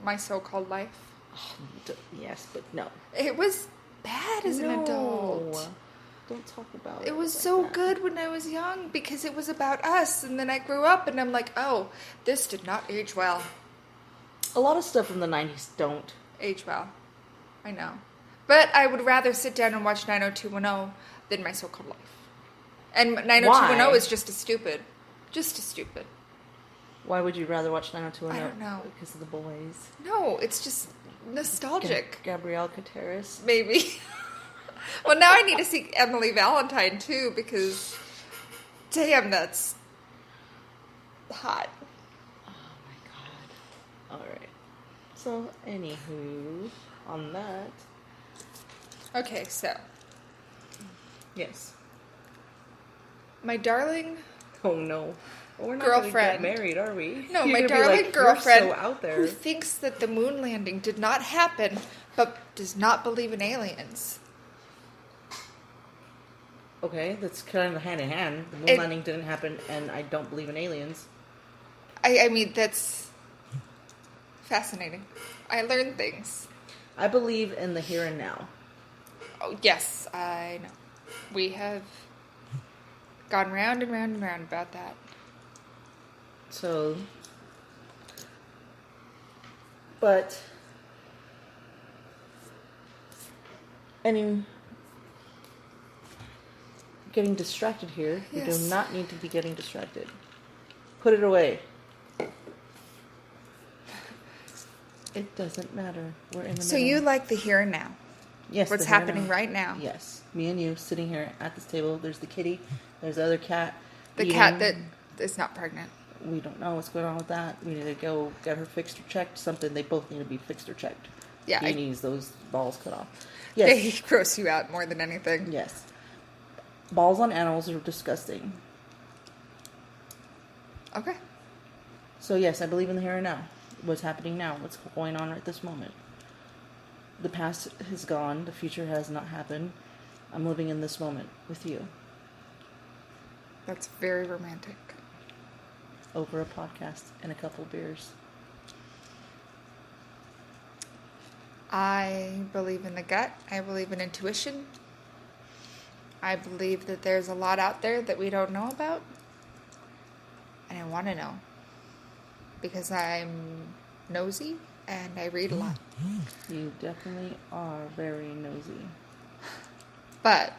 my so-called life. Yes, but no. It was bad as an adult. Don't talk about it. It was so good when I was young because it was about us. And then I grew up and I'm like, oh, this did not age well. A lot of stuff from the 90s don't age well. I know. But I would rather sit down and watch 90210 than my so-called life. And 90210 is just as stupid. Just as stupid. Why would you rather watch 90210? I don't know. Because of the boys. No, it's just nostalgic. Gabrielle Cateris. Maybe. Well, now I need to see Emily Valentine, too, because, damn, that's hot. Oh, my God. All right. So, anywho, on that. Okay, so. Yes. My darling. Oh, no. Well, we're not girlfriend. Get married, are we? No, You're my darling girlfriend so out there. who thinks that the moon landing did not happen, but does not believe in aliens. Okay, that's kind of hand in hand. The moon landing didn't happen, and I don't believe in aliens. I mean, that's fascinating. I learned things. I believe in the here and now. Oh, yes, I know. We have gone round and round and round about that. So, but, getting distracted here. Yes. We do not need to be getting distracted. Put it away. It doesn't matter. We're in the So middle. you like the here and now? Yes. What's happening right now? Yes. Me and you sitting here at this table. There's the kitty. There's the other cat. The cat that is not pregnant. We don't know what's going on with that. We need to go get her fixed or checked. Something. They both need to be fixed or checked. Yeah. He needs those balls cut off. Yes. They gross you out more than anything. Yes. Balls on animals are disgusting. Okay. So yes, I believe in the here and now. What's happening now? What's going on right this moment? The past has gone. The future has not happened. I'm living in this moment with you. That's very romantic. Over a podcast and a couple beers. I believe in the gut. I believe in intuition. I believe that there's a lot out there that we don't know about. And I want to know. Because I'm nosy and I read a lot. You definitely are very nosy. But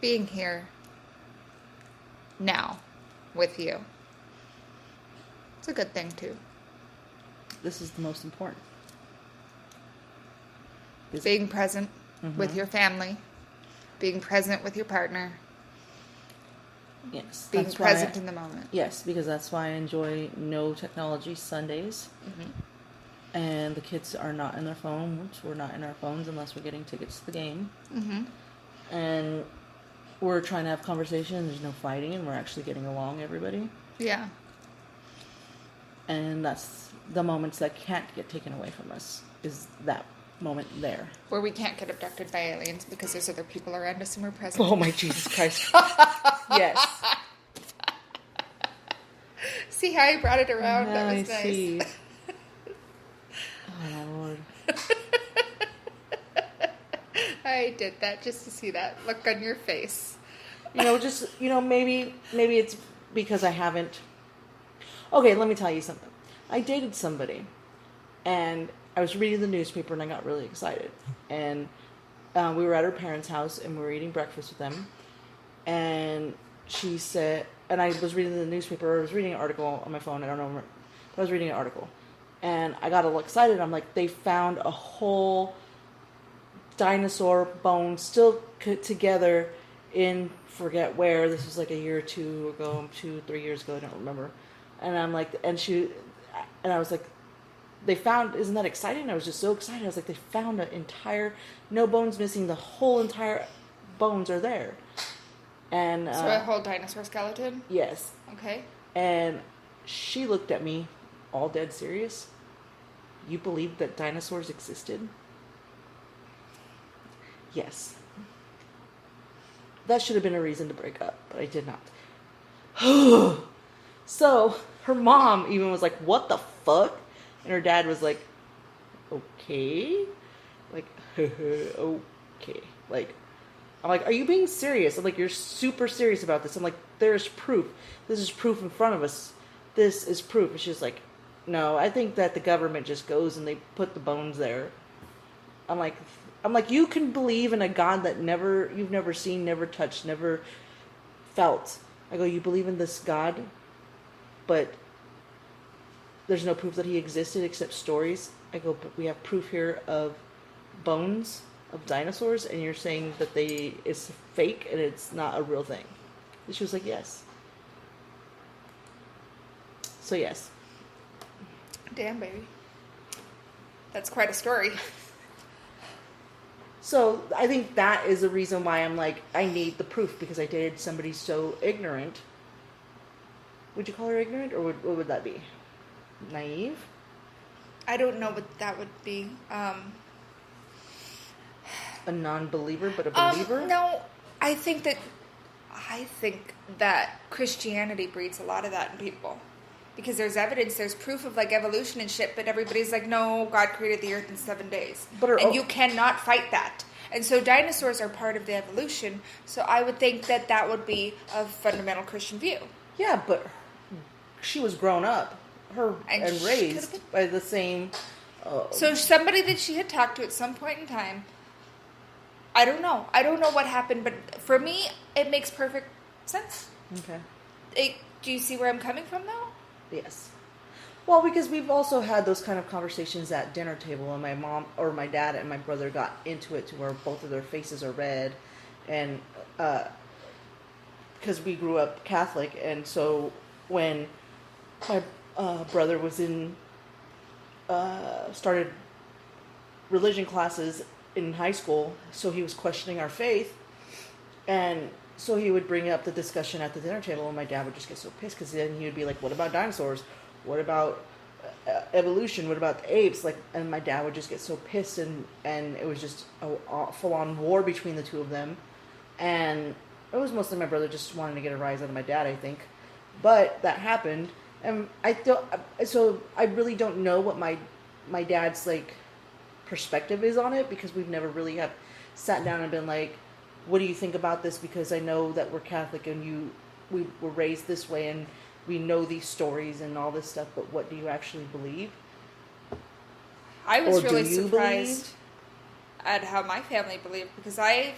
being here now with you, it's a good thing too. This is the most important. Being present with your family, being present with your partner. Yes. Being present in the moment. Yes, because that's why I enjoy no technology Sundays. Mm-hmm. And the kids are not in their phones. We're not in our phones unless we're getting tickets to the game. Mm-hmm. And we're trying to have conversation. There's no fighting, and we're actually getting along, everybody. Yeah. And that's the moments that can't get taken away from us, is that moment there. Where we can't get abducted by aliens because there's other people around us and we're present. Oh my Jesus Christ. Yes. See how I brought it around? Yeah, that was nice. See. Oh my Lord. I did that just to see that look on your face. Maybe it's because I haven't. Okay, let me tell you something. I dated somebody, and I was reading the newspaper, and I got really excited. And we were at her parents' house, and we were eating breakfast with them. And she said, and I was reading the newspaper, I was reading an article on my phone, I don't know, but I was reading an article. And I got a little excited. I'm like, they found a whole dinosaur bone still together in forget where. This was like a year or 2 ago, 2-3 years ago, I don't remember. And I'm like, and I was like, they found, isn't that exciting? I was just so excited. I was like, they found an entire, no bones missing, the whole entire bones are there. And so a whole dinosaur skeleton? Yes. Okay. And she looked at me all dead serious. You believed that dinosaurs existed? Yes. That should have been a reason to break up, but I did not. So, her mom even was like, "What the fuck?" And her dad was like, "Okay," like, "Okay." Like, I'm like, "Are you being serious?" I'm like, "You're super serious about this." I'm like, "There's proof. This is proof in front of us. This is proof." And she's like, "No, I think that the government just goes and they put the bones there." I'm like, "You can believe in a God that you've never seen, never touched, never felt." I go, "You believe in this God, but there's no proof that he existed except stories." I go, "But we have proof here of bones of dinosaurs, and you're saying that it's fake and it's not a real thing." And she was like, "Yes." So yes. Damn, baby. That's quite a story. So I think that is the reason why I'm like, I need the proof, because I dated somebody so ignorant. Would you call her ignorant, or what would that be? Naive? I don't know what that would be. A non-believer, but a believer? No, I think that Christianity breeds a lot of that in people. Because there's evidence, there's proof of like evolution and shit, but everybody's like, no, God created the earth in 7 days. And you cannot fight that. And so dinosaurs are part of the evolution, so I would think that that would be a fundamental Christian view. Yeah, but she was grown up, and raised by the same... So somebody that she had talked to at some point in time, I don't know what happened, but for me, it makes perfect sense. Okay. Do you see where I'm coming from, though? Yes. Well, because we've also had those kind of conversations at dinner table, and my mom or my dad and my brother got into it to where both of their faces are red, and because we grew up Catholic, and so when my brother was started religion classes in high school, so he was questioning our faith, and so he would bring up the discussion at the dinner table, and my dad would just get so pissed, because then he would be like, "What about dinosaurs? What about evolution? What about the apes?" Like, and my dad would just get so pissed, and it was just a full-on war between the two of them. And it was mostly my brother just wanting to get a rise out of my dad, I think. But that happened, and so I really don't know what my dad's like perspective is on it, because we've never really have sat down and been like, "What do you think about this?" Because I know that we're Catholic and we were raised this way, and we know these stories and all this stuff, but what do you actually believe? I was really surprised at how my family believed, because I've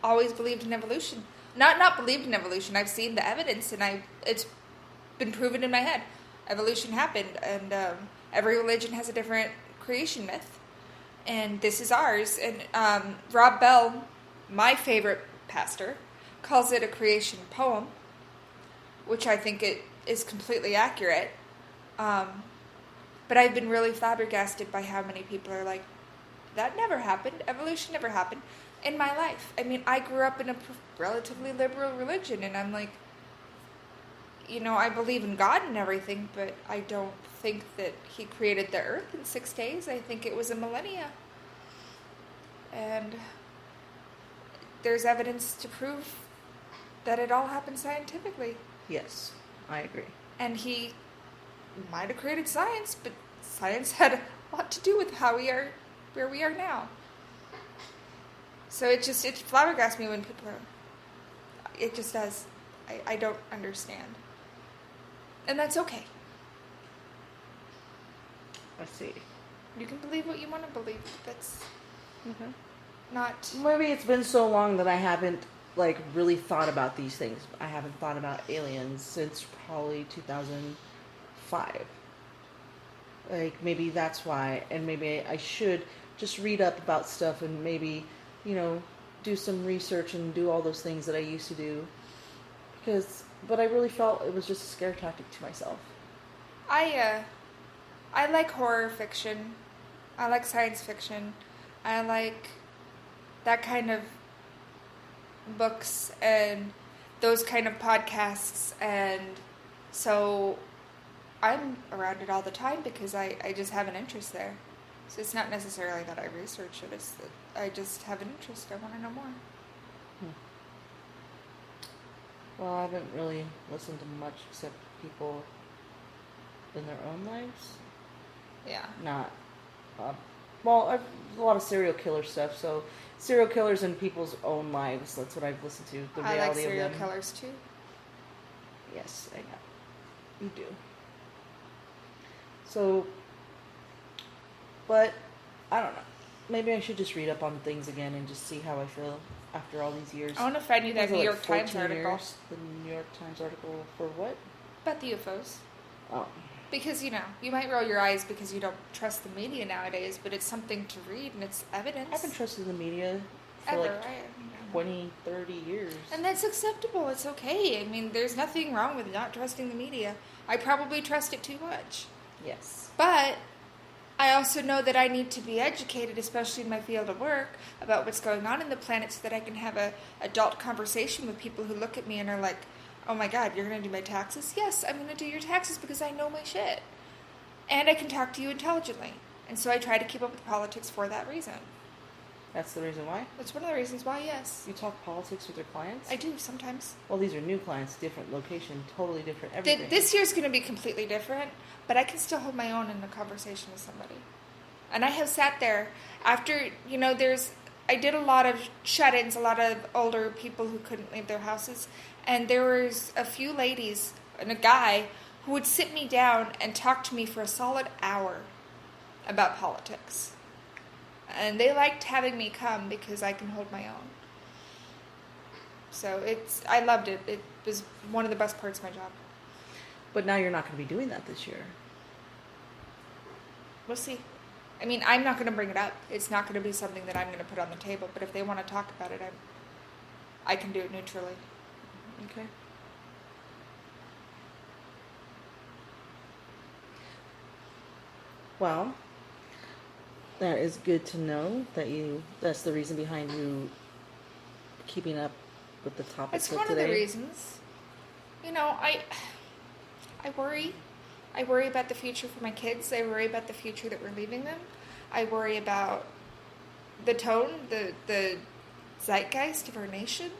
always believed in evolution. Not believed in evolution. I've seen the evidence, and it's been proven in my head. Evolution happened, and every religion has a different creation myth, and this is ours. And Rob Bell, my favorite pastor, calls it a creation poem, which I think it is completely accurate. But I've been really flabbergasted by how many people are like, that never happened. Evolution never happened in my life. I mean, I grew up in a relatively liberal religion, and I'm like, I believe in God and everything, but I don't think that he created the earth in 6 days. I think it was a millennia. And there's evidence to prove that it all happened scientifically. Yes, I agree. And he might have created science, but science had a lot to do with how we are where we are now. So it flabbergasts me when people are... It just does. I don't understand. And that's okay. I see. You can believe what you want to believe. That's not... Maybe it's been so long that I haven't really thought about these things. I haven't thought about aliens since probably 2005. Maybe that's why, and maybe I should just read up about stuff and maybe, do some research and do all those things that I used to do. But I really felt it was just a scare tactic to myself. I like horror fiction. I like science fiction. I like that kind of books and those kind of podcasts, and so I'm around it all the time because I just have an interest there. So it's not necessarily that I research it, it's that I just have an interest. I want to know more. Well, I haven't really listened to much except people in their own lives. Yeah. Not, a lot of serial killer stuff. So serial killers in people's own lives. That's what I've listened to. The reality I like serial of them. killers too. Yes, I know. You do. So, but I don't know. Maybe I should just read up on things again and just see how I feel after all these years. I want to find you that New York Times 14 article. years? The New York Times article for what? About the UFOs. Oh. Because, you might roll your eyes because you don't trust the media nowadays, but it's something to read and it's evidence. I've been trusting the media for Ever, 20, 30 years. And that's acceptable. It's okay. I mean, there's nothing wrong with not trusting the media. I probably trust it too much. Yes. But I also know that I need to be educated, especially in my field of work, about what's going on in the planet so that I can have a adult conversation with people who look at me and are like, oh my God, you're going to do my taxes? Yes, I'm going to do your taxes because I know my shit. And I can talk to you intelligently. And so I try to keep up with politics for that reason. That's the reason why? That's one of the reasons why, yes. You talk politics with your clients? I do, sometimes. Well, these are new clients, different location, totally different everything. This year's going to be completely different, but I can still hold my own in a conversation with somebody. And I have sat there after, I did a lot of shut-ins, a lot of older people who couldn't leave their houses, and there was a few ladies and a guy who would sit me down and talk to me for a solid hour about politics. And they liked having me come because I can hold my own. So I loved it. It was one of the best parts of my job. But now you're not going to be doing that this year. We'll see. I mean, I'm not going to bring it up. It's not going to be something that I'm going to put on the table. But if they want to talk about it, I can do it neutrally. Okay. Well, that is good to know that's the reason behind you keeping up with the topics It's of one today. of the reasons. I worry. I worry about the future for my kids. I worry about the future that we're leaving them. I worry about the tone, the zeitgeist of our nation.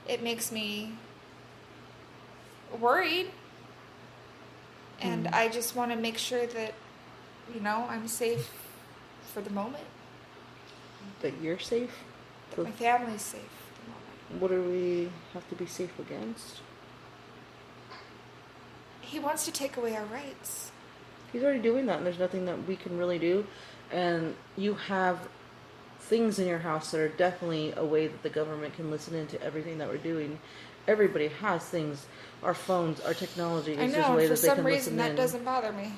It makes me worried. And I just want to make sure that, I'm safe for the moment. That you're safe? That my family's safe for the moment. What do we have to be safe against? He wants to take away our rights. He's already doing that, and there's nothing that we can really do. And you have things in your house that are definitely a way that the government can listen into everything that we're doing. Everybody has things. Our phones, our technology. I know, and for some reason that doesn't bother me.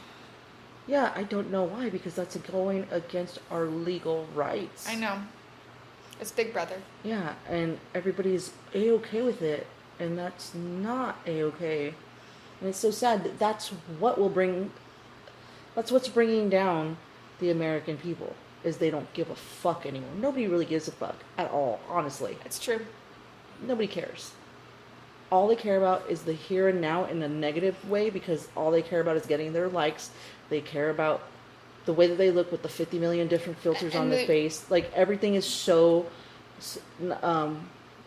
Yeah, I don't know why, because that's going against our legal rights. I know. It's Big Brother. Yeah, and everybody's A-okay with it, and that's not A-okay. And it's so sad that that's what's bringing down the American people, is they don't give a fuck anymore. Nobody really gives a fuck at all, honestly. It's true. Nobody cares. All they care about is the here and now in a negative way, because all they care about is getting their likes. They care about the way that they look with the 50 million different filters on their face. Like, everything is so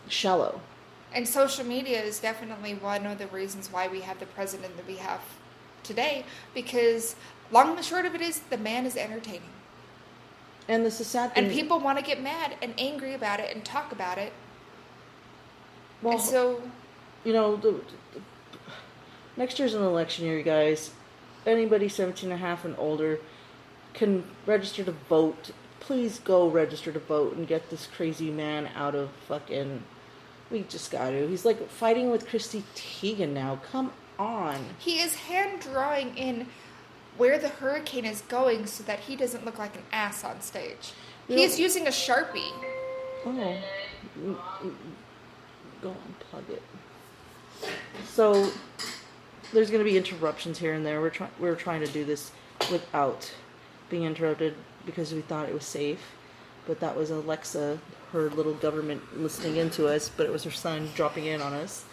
shallow. And social media is definitely one of the reasons why we have the president that we have today, because long and the short of it is, the man is entertaining. And this is sad thing. And people want to get mad and angry about it and talk about it. Well, and so... the next year's an election year, you guys. Anybody 17 and a half and older can register to vote. Please go register to vote and get this crazy man out of fucking... We just got to. He's like fighting with Chrissy Teigen now. Come on. He is hand drawing in where the hurricane is going so that he doesn't look like an ass on stage. He's using a Sharpie. Oh. Go unplug it. So, there's going to be interruptions here and there. We're trying to do this without being interrupted because we thought it was safe. But that was Alexa, her little government, listening into us, but it was her son dropping in on us.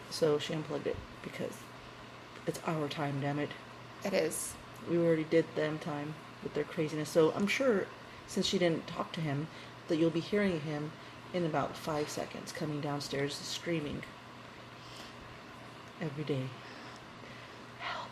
So she unplugged it because it's our time, damn it. It is. We already did them time with their craziness. So I'm sure, since she didn't talk to him, that you'll be hearing him in about 5 seconds coming downstairs screaming every day. Help,